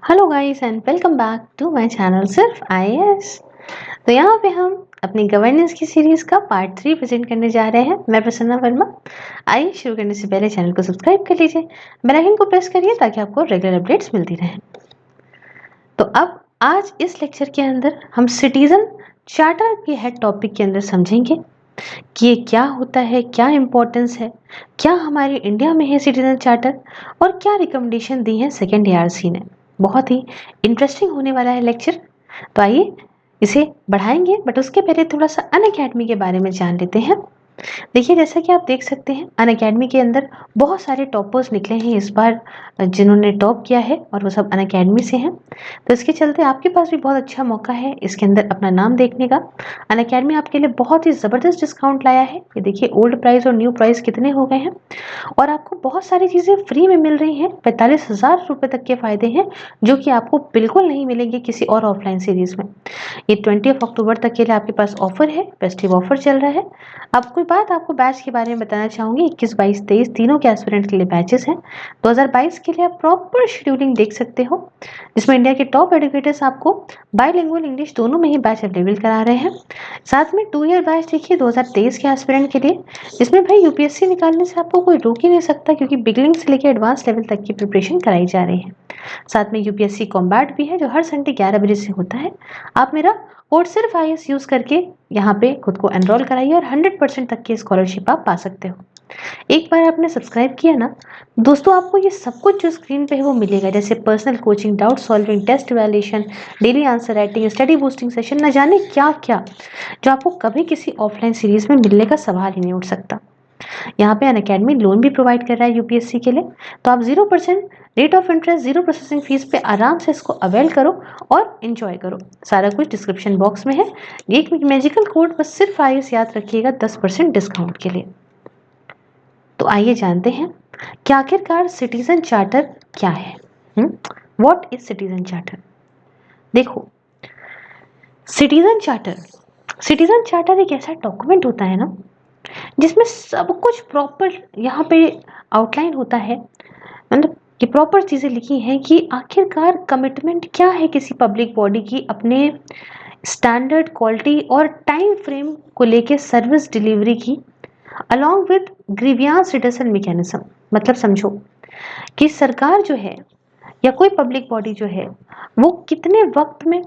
Hello guys and welcome back to my channel सिर्फ IAS. तो यहाँ पे हम अपनी गवर्नेंस की सीरीज का पार्ट 3 प्रेजेंट करने जा रहे हैं। मैं प्रसन्ना वर्मा। आइए शुरू करने से पहले चैनल को सब्सक्राइब कर लीजिए, बेल आइकन को प्रेस करिए ताकि आपको रेगुलर अपडेट्स मिलती रहें। तो अब आज इस लेक्चर के अंदर हम सिटीजन चार्टर के हेड टॉपिक के अंदर समझेंगे कि ये क्या होता है, क्या इम्पोर्टेंस है, क्या हमारे इंडिया में है सिटीजन चार्टर और क्या रिकमेंडेशन दी है सेकेंड एआरसी ने। बहुत ही इंटरेस्टिंग होने वाला है लेक्चर। तो आइए इसे बढ़ाएंगे, बट उसके पहले थोड़ा सा अनअकैडमी के बारे में जान लेते हैं। देखिए, जैसा कि आप देख सकते हैं अनअकैडमी के अंदर बहुत सारे टॉपर्स निकले हैं इस बार, जिन्होंने टॉप किया है और वो सब अनअकैडमी से हैं। तो इसके चलते आपके पास भी बहुत अच्छा मौका है इसके अंदर अपना नाम देखने का। अनअकैडमी आपके लिए बहुत ही ज़बरदस्त डिस्काउंट लाया है। ये देखिए ओल्ड प्राइस और न्यू प्राइस कितने हो गए हैं और आपको बहुत सारी चीज़ें फ्री में मिल रही हैं। 45,000 रुपये तक के फ़ायदे हैं जो कि आपको बिल्कुल नहीं मिलेंगे किसी और ऑफलाइन सीरीज़ में। ये 20 अक्टूबर तक के लिए आपके पास ऑफर है, फेस्टिव ऑफर चल रहा है। अब कोई बात आपको बैच के बारे में बताना चाहूँगी। 21, 22, 23 तीनों के एस्पिरेंट के लिए बैचेस हैं। 2022 के लिए आप प्रॉपर शेड्यूलिंग देख सकते हो, जिसमें इंडिया के टॉप एडुकेटर्स आपको बाइलिंगुअल इंग्लिश दोनों में ही बैच अवेलेबल करा रहे हैं। साथ में 2 ईयर बैच देखिए 2023 के एस्पिरेंट के लिए, जिसमें भाई यूपीएससी निकालने से आपको कोई रोक ही नहीं सकता, क्योंकि बिगिनिंग से लेकर एडवांस लेवल तक की प्रिपरेशन कराई जा रही है। साथ में यूपीएससी कॉम्बैट भी है जो हर संडे 11 बजे से होता है। आप मेरा कोड सिर्फ आईएएस यूज करके यहाँ पे खुद को एनरोल कराइए और 100% तक की स्कॉलरशिप आप पा सकते हो। एक बार आपने सब्सक्राइब किया ना दोस्तों, आपको ये सब कुछ जो स्क्रीन पे है वो मिलेगा, जैसे personal coaching, doubt solving, test valuation, daily answer writing, study boosting session, न जाने क्या क्या, जो आपको कभी किसी ऑफलाइन सीरीज में मिलने का सवाल ही नहीं उठ सकता। यहाँ पे अनअकैडमी लोन भी प्रोवाइड कर रहा है यूपीएससी के लिए। तो आप 0% rate of interest, 0 processing fees पे आराम से इसको अवेल करो और एंजॉय करो। सारा कुछ डिस्क्रिप्शन बॉक्स में है। एक मैजिकल कोड बस सिर्फ आईएएस याद रखिएगा 10% डिस्काउंट के लिए। तो आइए जानते हैं कि आखिरकार सिटीजन चार्टर क्या है। What is citizen charter? देखो, सिटीजन चार्टर एक ऐसा डॉक्यूमेंट होता है ना जिसमें सब कुछ प्रॉपर यहाँ पे आउटलाइन होता है। मतलब ये प्रॉपर चीज़ें लिखी हैं कि आखिरकार कमिटमेंट क्या है किसी पब्लिक बॉडी की अपने स्टैंडर्ड, क्वालिटी और टाइम फ्रेम को लेके सर्विस डिलीवरी की, along with grievance reduction mechanism. मतलब समझो कि सरकार जो है या कोई पब्लिक बॉडी जो है वो कितने वक्त में,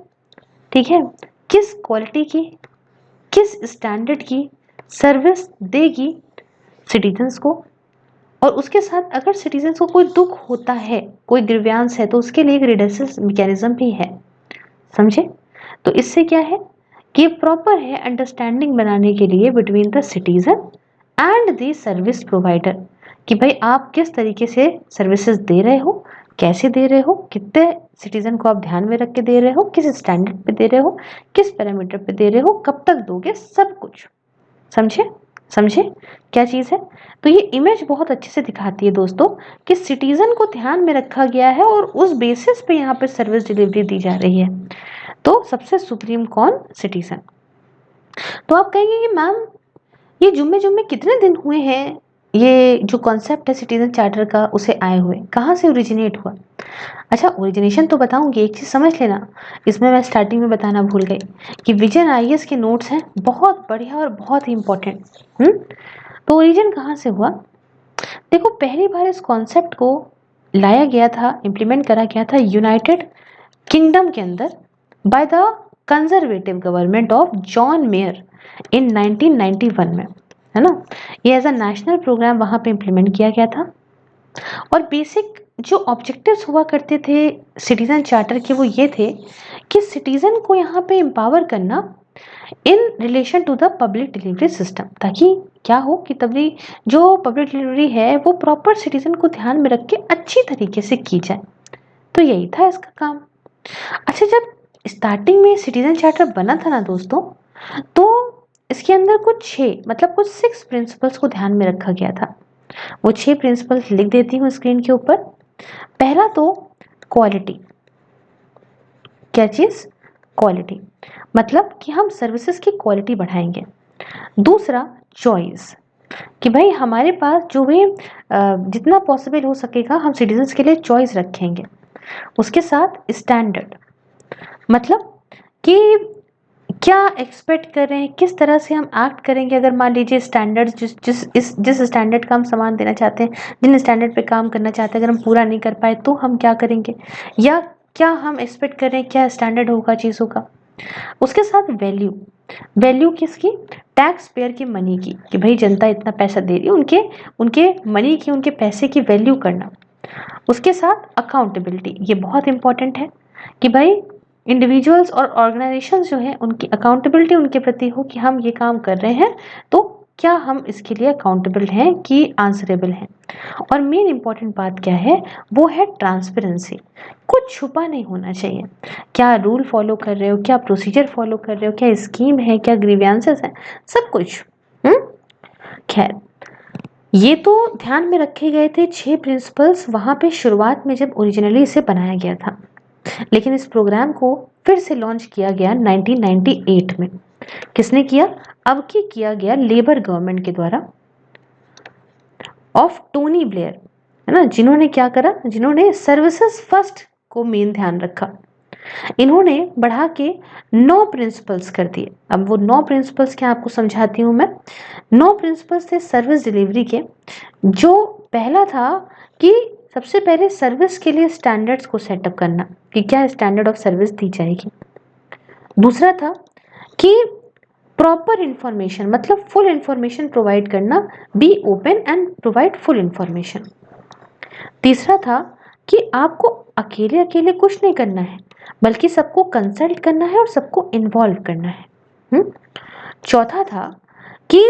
ठीक है, किस क्वालिटी की, किस स्टैंडर्ड की सर्विस देगी सिटीजन्स को, और उसके साथ अगर सिटीजन्स को कोई दुख होता है, कोई ग्रीवियंस है, तो उसके लिए एक रिडक्शन मैकेनिज्म भी है। समझे? तो इससे क्या है कि प्रॉपर है अंडरस्टैंडिंग बनाने के लिए between the citizen and the service provider, कि भाई आप किस तरीके से सर्विसेज दे रहे हो, कैसे दे रहे हो, कितने सिटीजन को आप ध्यान में रख के दे रहे हो, किस स्टैंडर्ड पे दे रहे हो, किस पैरामीटर पे दे रहे हो, कब तक दोगे, सब कुछ। समझे? समझे क्या चीज़ है? तो ये इमेज बहुत अच्छे से दिखाती है दोस्तों कि सिटीजन को ध्यान में रखा गया है और उस बेसिस पे यहाँ पे सर्विस डिलीवरी दी जा रही है। तो सबसे सुप्रीम कौन? सिटीजन। तो आप कहेंगे कि मैम ये जुम्मे जुम्मे कितने दिन हुए हैं ये जो कॉन्सेप्ट है सिटीजन चार्टर का उसे आए हुए, कहाँ से ओरिजिनेट हुआ? अच्छा, ओरिजिनेशन तो बताऊंगी, एक चीज़ समझ लेना, इसमें मैं स्टार्टिंग में बताना भूल गई कि विजन आईएएस के नोट्स हैं बहुत बढ़िया और बहुत ही इंपॉर्टेंट। तो ओरिजिन कहाँ से हुआ? देखो, पहली बार इस कॉन्सेप्ट को लाया गया था, इम्प्लीमेंट करा गया था यूनाइटेड किंगडम के अंदर by the conservative government of John mayor in 1991 में, है ना। ये एज अ नेशनल प्रोग्राम वहाँ पे इम्प्लीमेंट किया गया था और बेसिक जो ऑब्जेक्टिव्स हुआ करते थे सिटीजन चार्टर के वो ये थे कि सिटीजन को यहाँ पे एम्पावर करना in relation to the public delivery system, ताकि क्या हो कि तभी जो पब्लिक डिलीवरी है वो प्रॉपर सिटीजन को ध्यान में रख के अच्छी तरीके से की जाए। तो यही था इसका काम। अच्छा, जब स्टार्टिंग में सिटीजन चार्टर बना था ना दोस्तों, तो इसके अंदर कुछ 6 प्रिंसिपल्स को ध्यान में रखा गया था। वो 6 प्रिंसिपल्स लिख देती हूँ स्क्रीन के ऊपर। पहला तो क्वालिटी। क्या चीज? क्वालिटी, मतलब कि हम सर्विसेज की क्वालिटी बढ़ाएंगे। दूसरा चॉइस, कि भाई हमारे पास जो भी जितना पॉसिबल हो सकेगा हम सिटीजन्स के लिए चॉइस रखेंगे। उसके साथ स्टैंडर्ड, मतलब कि क्या एक्सपेक्ट कर रहे हैं, किस तरह से हम एक्ट करेंगे अगर मान लीजिए स्टैंडर्ड जिस स्टैंडर्ड का हम सामान देना चाहते हैं, जिन स्टैंडर्ड पे काम करना चाहते हैं, अगर हम पूरा नहीं कर पाए तो हम क्या करेंगे, या क्या हम एक्सपेक्ट कर रहे हैं, क्या स्टैंडर्ड होगा चीज़ों का। उसके साथ वैल्यू, वैल्यू किसकी, टैक्स पेयर की मनी की, कि भाई जनता इतना पैसा दे रही है, उनके उनके मनी की, उनके पैसे की वैल्यू करना। उसके साथ अकाउंटेबिलिटी, ये बहुत इंपॉर्टेंट है कि भाई इंडिविजुअल्स और ऑर्गेनाइजेशंस जो है उनकी अकाउंटेबिलिटी उनके प्रति हो कि हम ये काम कर रहे हैं तो क्या हम इसके लिए अकाउंटेबल हैं कि आंसरेबल हैं। और मेन इंपॉर्टेंट बात क्या है, वो है ट्रांसपेरेंसी, कुछ छुपा नहीं होना चाहिए, क्या रूल फॉलो कर रहे हो, क्या प्रोसीजर फॉलो कर रहे हो, क्या स्कीम है, क्या ग्रीवियंसेस है, सब कुछ। खैर, ये तो ध्यान में रखे गए थे 6 प्रिंसिपल्स वहां पे शुरुआत में जब ओरिजिनली इसे बनाया गया था, लेकिन इस प्रोग्राम को फिर से लॉन्च किया गया 1998 में। किसने किया, अब की किया गया लेबर गवर्नमेंट के द्वारा ऑफ टोनी ब्लेयर, है ना, जिन्होंने क्या करा, जिन्होंने सर्विसेज फर्स्ट को मेन ध्यान रखा। इन्होंने बढ़ा के 9 प्रिंसिपल्स कर दिए। अब वो 9 प्रिंसिपल्स क्या आपको समझाती हूँ मैं। 9 प्रिंसिपल्स थे सर्विस डिलीवरी के। जो पहला था कि सबसे पहले सर्विस के लिए स्टैंडर्ड्स को सेटअप करना कि क्या स्टैंडर्ड ऑफ सर्विस दी जाएगी। दूसरा था कि प्रॉपर इंफॉर्मेशन, मतलब फुल इंफॉर्मेशन प्रोवाइड करना, be open and provide full information. तीसरा था कि आपको अकेले अकेले कुछ नहीं करना है, बल्कि सबको कंसल्ट करना है और सबको इन्वॉल्व करना है। चौथा था कि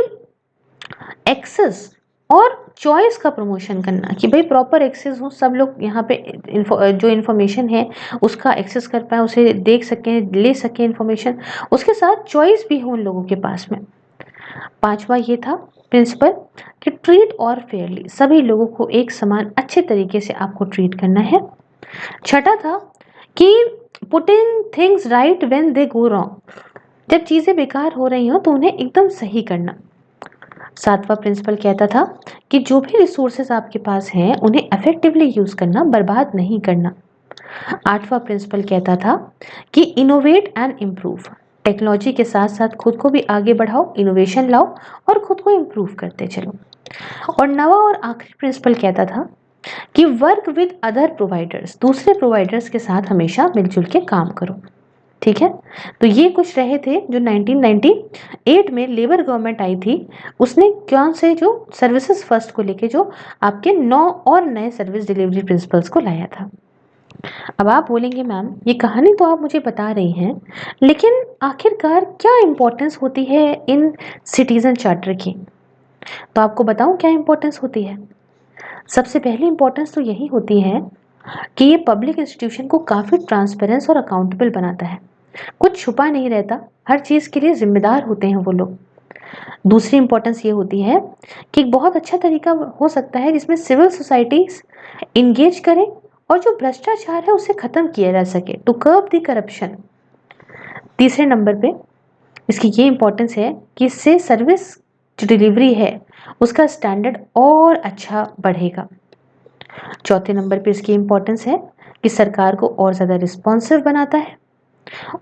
एक्सेस और चॉइस का प्रमोशन करना, कि भाई प्रॉपर एक्सेस हो, सब लोग यहाँ पे जो इन्फॉर्मेशन है उसका एक्सेस कर पाए, उसे देख सकें, ले सकें इन्फॉर्मेशन, उसके साथ चॉइस भी हो उन लोगों के पास में। पांचवा ये था प्रिंसिपल कि ट्रीट और फेयरली, सभी लोगों को एक समान अच्छे तरीके से आपको ट्रीट करना है। छठा था कि putting things right when they go wrong, जब चीजें बेकार हो रही हो तो उन्हें एकदम सही करना। सातवां प्रिंसिपल कहता था कि जो भी रिसोर्सेज आपके पास हैं उन्हें इफेक्टिवली यूज करना, बर्बाद नहीं करना। आठवां प्रिंसिपल कहता था कि इनोवेट एंड इम्प्रूव, टेक्नोलॉजी के साथ साथ खुद को भी आगे बढ़ाओ, इनोवेशन लाओ और खुद को इम्प्रूव करते चलो। और नवा और आखिरी प्रिंसिपल कहता था कि वर्क विद अदर प्रोवाइडर्स, दूसरे प्रोवाइडर्स के साथ हमेशा मिलजुल के काम करो। ठीक है, तो ये कुछ रहे थे जो 1998 में लेबर गवर्नमेंट आई थी, उसने कौन से जो सर्विसेज फर्स्ट को लेके जो आपके 9 और नए सर्विस डिलीवरी प्रिंसिपल्स को लाया था। अब आप बोलेंगे मैम ये कहानी तो आप मुझे बता रही हैं, लेकिन आखिरकार क्या इंपॉर्टेंस होती है इन सिटीजन चार्टर की। तो आपको बताऊं क्या इंपॉर्टेंस होती है। सबसे पहली इंपॉर्टेंस तो यही होती है कि ये पब्लिक इंस्टीट्यूशन को काफ़ी ट्रांसपेरेंस और अकाउंटेबल बनाता है, कुछ छुपा नहीं रहता, हर चीज़ के लिए जिम्मेदार होते हैं वो लोग। दूसरी इंपॉर्टेंस ये होती है कि एक बहुत अच्छा तरीका हो सकता है जिसमें सिविल सोसाइटीज इंगेज करें और जो भ्रष्टाचार है उसे खत्म किया जा सके, टू कर्ब द करप्शन। तीसरे नंबर पे इसकी ये इंपॉर्टेंस है कि इससे सर्विस जो डिलीवरी है उसका स्टैंडर्ड और अच्छा बढ़ेगा। चौथे नंबर पे इसकी इंपॉर्टेंस है कि सरकार को और ज़्यादा रिस्पॉन्सिव बनाता है।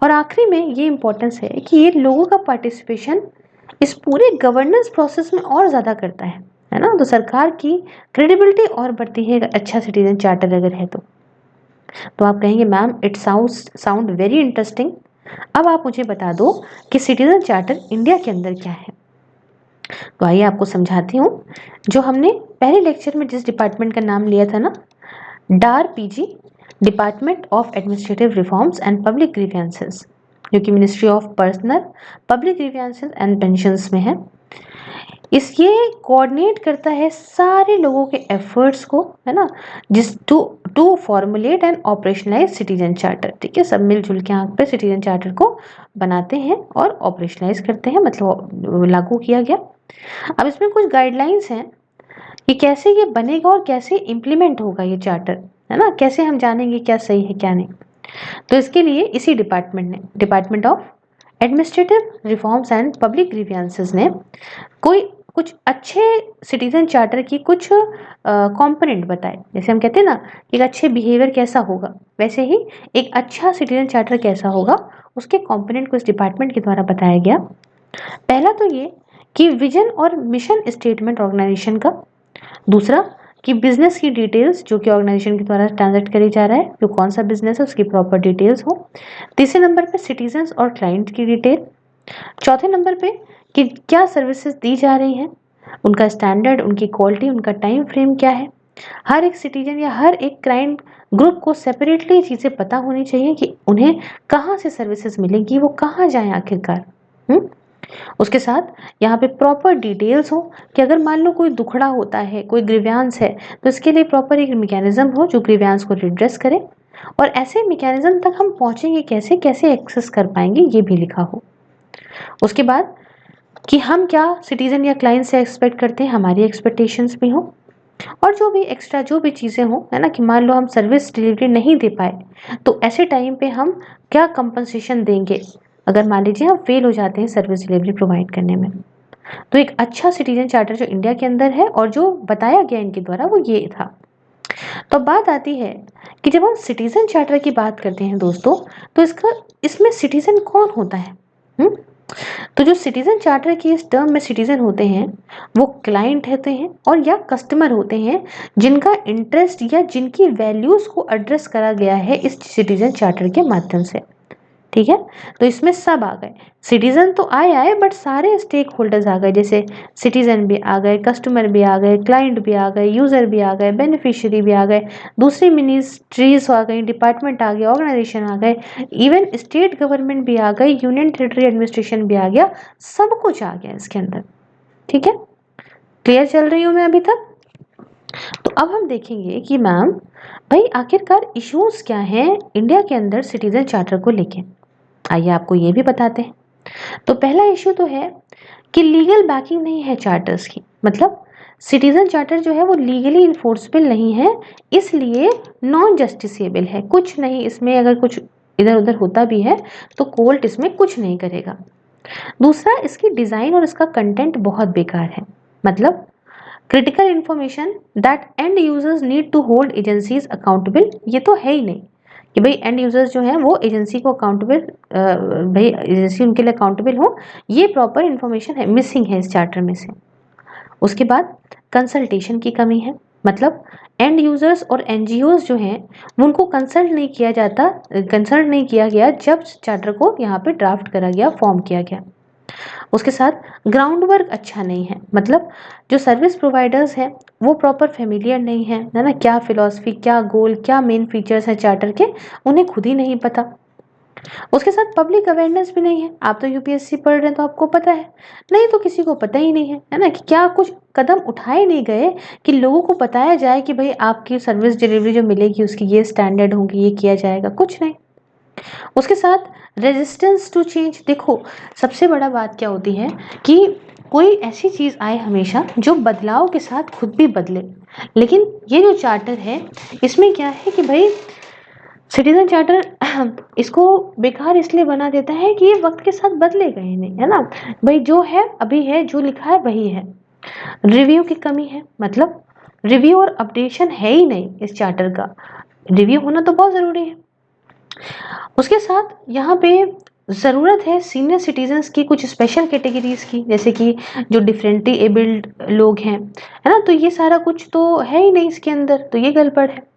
और आखिरी में ये इंपॉर्टेंस है कि ये लोगों का पार्टिसिपेशन इस पूरे गवर्नेंस प्रोसेस में और ज़्यादा करता है ना, तो सरकार की क्रेडिबिलिटी और बढ़ती है अच्छा सिटीजन चार्टर अगर है तो आप कहेंगे ma'am it sound very interesting. अब आप मुझे बता दो कि सिटीजन चार्टर इंडिया के अंदर क्या है। तो आइए आपको समझाती हूँ। जो हमने पहले लेक्चर में जिस डिपार्टमेंट का नाम लिया था ना, DAR PG, department of administrative reforms and public grievances, जो कि ministry of personnel public grievances and pensions में है। ये कोऑर्डिनेट करता है सारे लोगों के एफर्ट्स को, है ना, जिस to formulate and operationalise citizen charter. ठीक है, सब मिलजुल के यहाँ पे सिटीजन चार्टर को बनाते हैं और ऑपरेशनलाइज करते हैं, मतलब लागू किया गया। अब इसमें कुछ गाइडलाइंस हैं कि कैसे ये बनेगा और कैसे इम्प्लीमेंट होगा ये चार्टर, है ना, कैसे हम जानेंगे क्या सही है क्या नहीं। तो इसके लिए इसी डिपार्टमेंट ने, department of administrative reforms and public grievances ने कोई कुछ अच्छे सिटीजन चार्टर की कुछ कंपोनेंट बताए। जैसे हम कहते हैं ना कि एक अच्छे बिहेवियर कैसा होगा, वैसे ही एक अच्छा सिटीजन चार्टर कैसा होगा उसके कंपोनेंट को इस डिपार्टमेंट के द्वारा बताया गया। पहला तो ये कि विजन और मिशन स्टेटमेंट ऑर्गेनाइजेशन का। दूसरा कि बिजनेस की डिटेल्स जो कि ऑर्गेनाइजेशन के द्वारा ट्रांजैक्ट करी जा रहा है, जो कौन सा बिजनेस है उसकी प्रॉपर डिटेल्स हो। तीसरे नंबर पे सिटीजन्स और क्लाइंट की डिटेल। चौथे नंबर पे कि क्या सर्विसेज दी जा रही हैं, उनका स्टैंडर्ड, उनकी क्वालिटी, उनका टाइम फ्रेम क्या है। हर एक सिटीजन या हर एक क्लाइंट ग्रुप को सेपरेटली चीज़ें पता होनी चाहिए कि उन्हें कहाँ से सर्विसेज मिलेंगी, वो कहाँ जाएं आखिरकार। उसके साथ यहाँ पे प्रॉपर डिटेल्स हो कि अगर मान लो कोई दुखड़ा होता है, कोई ग्रीवियांस है, तो इसके लिए प्रॉपर एक मैकेनिज्म हो जो ग्रीवियांस को रिड्रेस करे, और ऐसे मैकेनिज्म तक हम पहुंचेंगे कैसे, कैसे एक्सेस कर पाएंगे, ये भी लिखा हो। उसके बाद कि हम क्या सिटीजन या क्लाइंट से एक्सपेक्ट करते हैं, हमारी एक्सपेक्टेशंस भी हो, और जो भी एक्स्ट्रा जो भी चीज़ें हो, है ना, कि मान लो हम सर्विस डिलीवरी नहीं दे पाए तो ऐसे टाइम पे हम क्या कंपनसेशन देंगे अगर मान लीजिए हम फेल हो जाते हैं सर्विस डिलीवरी प्रोवाइड करने में। तो एक अच्छा सिटीजन चार्टर जो इंडिया के अंदर है और जो बताया गया इनके द्वारा वो ये था। तो बात आती है कि जब हम सिटीजन चार्टर की बात करते हैं दोस्तों, तो इसमें सिटीजन कौन होता है? तो जो सिटीजन चार्टर की इस टर्म में सिटीजन होते हैं वो क्लाइंट होते हैं और या कस्टमर होते हैं जिनका इंटरेस्ट या जिनकी वैल्यूज को एड्रेस करा गया है इस सिटीजन चार्टर के माध्यम से। ठीक है, तो इसमें सब आ गए, सिटीजन तो आए बट सारे स्टेक होल्डर्स आ गए, जैसे सिटीजन भी आ गए, कस्टमर भी आ गए, क्लाइंट भी आ गए, यूजर भी आ गए, बेनिफिशियरी भी आ गए, दूसरी मिनिस्ट्रीज आ गई, डिपार्टमेंट आ गए, ऑर्गेनाइजेशन आ गए, इवन स्टेट गवर्नमेंट भी आ गई, यूनियन टेरिटरी एडमिनिस्ट्रेशन भी आ गया, सब कुछ आ गया इसके अंदर। ठीक है, क्लियर चल रही हूँ मैं अभी तक? तो अब हम देखेंगे कि मैम भाई आखिरकार इश्यूज क्या हैं इंडिया के अंदर सिटीजन चार्टर को लेके। आइए आपको ये भी बताते हैं। तो पहला इश्यू तो है कि लीगल बैकिंग नहीं है चार्टर्स की, मतलब सिटीजन चार्टर जो है वो लीगली इन्फोर्सेबल नहीं है, इसलिए नॉन जस्टिसेबल है, कुछ नहीं इसमें, अगर कुछ इधर उधर होता भी है तो कोर्ट इसमें कुछ नहीं करेगा। दूसरा, इसकी डिजाइन और इसका कंटेंट बहुत बेकार है, मतलब critical information that end users need to hold agencies accountable, ये तो है ही नहीं कि भाई एंड यूजर्स जो हैं वो एजेंसी को अकाउंटेबल, भाई एजेंसी उनके लिए अकाउंटेबल हो, ये प्रॉपर इंफॉर्मेशन है, मिसिंग है इस चार्टर में से। उसके बाद कंसल्टेशन की कमी है, मतलब एंड यूजर्स और एनजीओज जो हैं उनको कंसल्ट नहीं किया जाता, कंसल्ट नहीं किया गया जब चार्टर को यहाँ पे ड्राफ्ट करा गया, फॉर्म किया गया। उसके साथ ग्राउंड वर्क अच्छा नहीं है, मतलब जो सर्विस प्रोवाइडर्स हैं वो प्रॉपर फेमिलियर नहीं है ना, क्या फिलॉसफी, क्या गोल, क्या मेन फीचर्स हैं चार्टर के, उन्हें खुद ही नहीं पता। उसके साथ पब्लिक अवेयरनेस भी नहीं है, आप तो यूपीएससी पढ़ रहे हैं तो आपको पता है, नहीं तो किसी को पता ही नहीं है ना, कि क्या कुछ कदम उठाए नहीं गए कि लोगों को बताया जाए कि भाई आपकी सर्विस डिलीवरी जो मिलेगी उसकी ये स्टैंडर्ड होंगी, ये किया जाएगा, कुछ नहीं। उसके साथ रेजिस्टेंस टू चेंज, देखो सबसे बड़ा बात क्या होती है कि कोई ऐसी चीज आए हमेशा जो बदलाव के साथ खुद भी बदले, लेकिन ये जो चार्टर है इसमें क्या है कि भाई सिटीजन चार्टर इसको बेकार इसलिए बना देता है कि ये वक्त के साथ बदलेगा ही नहीं, है ना, भाई जो है अभी है, जो लिखा है वही है। रिव्यू की कमी है, मतलब रिव्यू और अपडेशन है ही नहीं इस चार्टर का, रिव्यू होना तो बहुत जरूरी है। उसके साथ यहाँ पे ज़रूरत है सीनियर सिटीजन्स की कुछ स्पेशल कैटेगरीज की, जैसे कि जो डिफरेंटली एबल्ड लोग हैं, है ना, तो ये सारा कुछ तो है ही नहीं इसके अंदर, तो ये गड़बड़ है।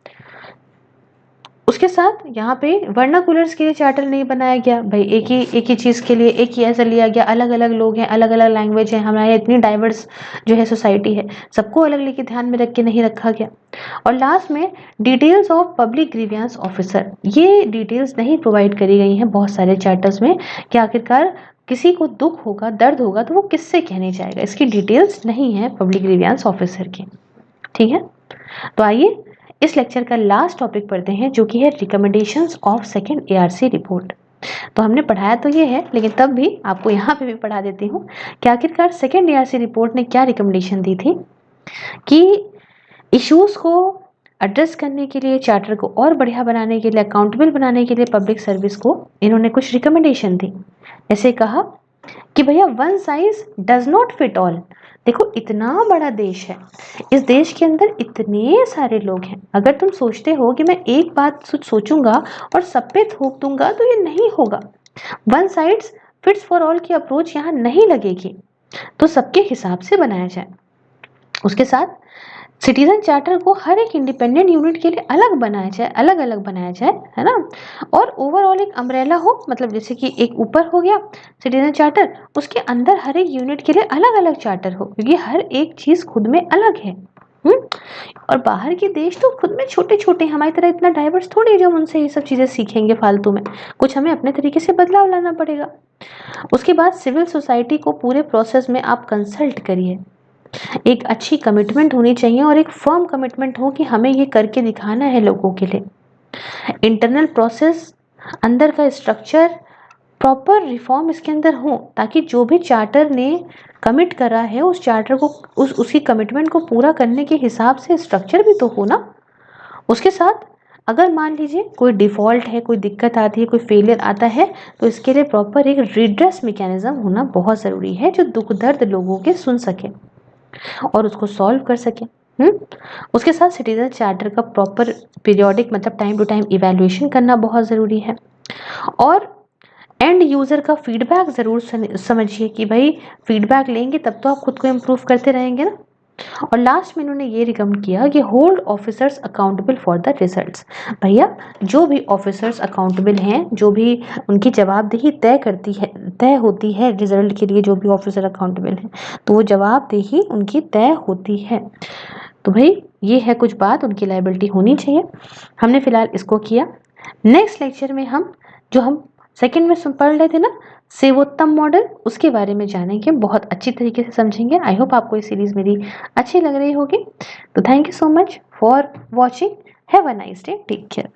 उसके साथ यहाँ पे वर्नाकुलर्स के लिए चार्टर नहीं बनाया गया, भाई एक ही चीज़ के लिए एक ही ऐसा लिया गया, अलग अलग लोग हैं, अलग अलग लैंग्वेज है, हमारे इतनी डाइवर्स जो है सोसाइटी है, सबको अलग लेके ध्यान में रख के नहीं रखा गया। और लास्ट में details of public grievance officer, ये डिटेल्स नहीं प्रोवाइड करी गई हैं बहुत सारे चार्टर्स में कि आखिरकार किसी को दुख होगा, दर्द होगा तो वो किससे कहने जाएगा, इसकी डिटेल्स नहीं है पब्लिक ग्रीवियंस ऑफिसर की। ठीक है, तो आइए इस लेक्चर का लास्ट टॉपिक पढ़ते हैं जो कि है recommendations of second ARC report. तो हमने पढ़ाया तो ये है, लेकिन तब भी आपको यहाँ पे भी पढ़ा देती हूँ कि आखिरकार सेकंड एआरसी रिपोर्ट ने क्या रिकमेंडेशन दी थी कि इश्यूज को एड्रेस करने के लिए, चार्टर को और बढ़िया बनाने के लिए, अकाउंटेबल बनाने के लिए पब्लिक सर्विस को इन्होंने कुछ रिकमेंडेशन दी। ऐसे कहा कि भैया one size does not fit all, देखो इतना बड़ा देश है, इस देश के अंदर इतने सारे लोग हैं। अगर तुम सोचते हो कि मैं एक बात सोचूंगा और सब पे थोप दूंगा तो ये नहीं होगा। One sides fits for all की अप्रोच यहाँ नहीं लगेगी, तो सबके हिसाब से बनाया जाए। उसके साथ सिटीजन चार्टर को हर एक इंडिपेंडेंट यूनिट के लिए अलग बनाया जाए, अलग अलग बनाया जाए, है ना। और ओवरऑल एक अम्ब्रेला हो, मतलब जैसे कि एक ऊपर हो गया सिटीजन चार्टर, उसके अंदर हर एक यूनिट के लिए अलग अलग चार्टर हो, क्योंकि हर एक चीज खुद में अलग है। और बाहर के देश तो खुद में छोटे छोटे, हमारी तरह इतना डाइवर्स थोड़ी है जो हम उनसे ये सब चीजें सीखेंगे फालतू में। कुछ हमें अपने तरीके से बदलाव लाना पड़ेगा। उसके बाद सिविल सोसाइटी को पूरे प्रोसेस में आप कंसल्ट करिए। एक अच्छी कमिटमेंट होनी चाहिए और एक फर्म कमिटमेंट हो कि हमें ये करके दिखाना है लोगों के लिए। इंटरनल प्रोसेस, अंदर का स्ट्रक्चर, प्रॉपर रिफॉर्म इसके अंदर हो, ताकि जो भी चार्टर ने कमिट करा है उस चार्टर को, उसकी कमिटमेंट को पूरा करने के हिसाब से स्ट्रक्चर भी तो हो ना। उसके साथ अगर मान लीजिए कोई डिफॉल्ट है, कोई दिक्कत आती है, कोई फेलियर आता है, तो इसके लिए प्रॉपर एक रिड्रेस मैकेनिज्म होना बहुत ज़रूरी है, जो दुख दर्द लोगों के सुन सके और उसको सॉल्व कर सके। उसके साथ सिटीजन चार्टर का प्रॉपर पीरियोडिक, मतलब टाइम टू टाइम इवैल्यूएशन करना बहुत ज़रूरी है। और एंड यूज़र का फीडबैक ज़रूर समझिए कि भाई फीडबैक लेंगे तब तो आप खुद को इम्प्रूव करते रहेंगे ना। और लास्ट में इन्होंने ये रिकमेंड किया कि hold officers accountable for the results. भैया जो भी ऑफिसर्स अकाउंटेबल हैं, जो भी उनकी जवाबदेही तय होती है रिजल्ट के लिए, जो भी ऑफिसर अकाउंटेबल हैं तो वो जवाबदेही उनकी तय होती है। तो भाई ये है कुछ बात, उनकी लायबिलिटी होनी चाहिए। हमने फिलहाल इसको किया। नेक्स्ट लेक्चर में हम जो हम सेकंड में पढ़ रहे थे ना, सेवोत्तम मॉडल, उसके बारे में जानेंगे, बहुत अच्छी तरीके से समझेंगे। आई होप आपको ये सीरीज मेरी अच्छी लग रही होगी। तो thank you so much for watching. Have a nice day, take care.